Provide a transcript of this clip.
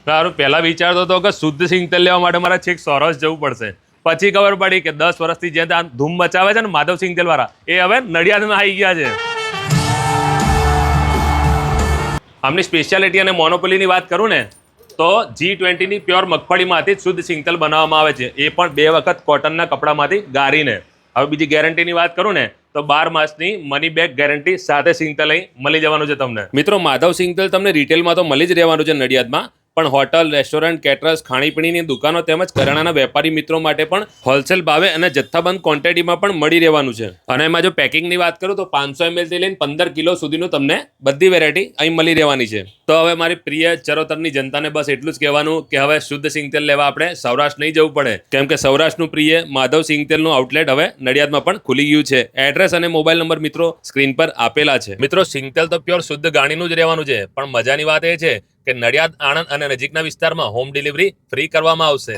સારું, પહેલા વિચારતો હતો કે શુદ્ધ સિંગ તેલ લેવા માટે મારે છેક સૌરાષ્ટ્ર જવું પડશે. પછી ખબર પડી કે 10 વર્ષથી જે ત્યાં ધૂમ મચાવે છે ને માધવ સિંગ તેલ વાળા, એ હવે નડિયાદમાં આવી ગયા છે. આમની સ્પેશિયાલિટી અને મોનોપોલીની વાત કરું ને તો G20ની પ્યોર મગફળીમાંથી જ શુદ્ધ સિંગ તેલ બનાવવામાં આવે છે, એ પણ 2 વખત કોટનના કપડામાંથી ગારીને. હવે બીજી ગેરંટીની વાત કરું ને તો 12 માસની મની બેક ગેરંટી સાથે સિંગ તેલ અહીં મળી જવાનું છે તમને. મિત્રો, માધવ સિંગ તેલ તમને રિટેલમાં તો મળી જ રહેવાનું છે નડિયાદમાં, પણ હોટલ, રેસ્ટોરન્ટ, કેટરર્સ, ખાણીપીણીની દુકાનો તેમજ કરિયાણાના વેપારી મિત્રો માટે પણ હોલસેલ ભાવે અને જથ્થાબંધ ક્વોન્ટિટીમાં પણ મળી રહેવાનું છે. અને એમાં જો પેકિંગની વાત કરું તો 500 ml થી લઈને 15 કિલો સુધીનું તમને બધી વેરાયટી અહીં મળી રહેવાની છે. તો હવે મારી પ્રિય ચરોતરની જનતાને બસ એટલું જ કહેવાનું કે હવે શુદ્ધ સિંગ તેલ લેવા આપણે સૌરાષ્ટ્ર નહીં જવું પડે, કેમ કે સૌરાષ્ટ્રનું પ્રિય માધવ સિંગ તેલનું આઉટલેટ હવે નડિયાદમાં પણ ખુલી ગયું છે. એડ્રેસ અને મોબાઈલ નંબર મિત્રો સ્ક્રીન પર આપેલા છે. મિત્રો, સિંગ તેલ તો પ્યોર શુદ્ધ ગાણીનું જ રહેવાનું છે, પણ મજાની વાત એ છે કે નડિયાદ, આણંદ અને નજીકના વિસ્તારમાં હોમ ડિલિવરી ફ્રી કરવામાં આવશે.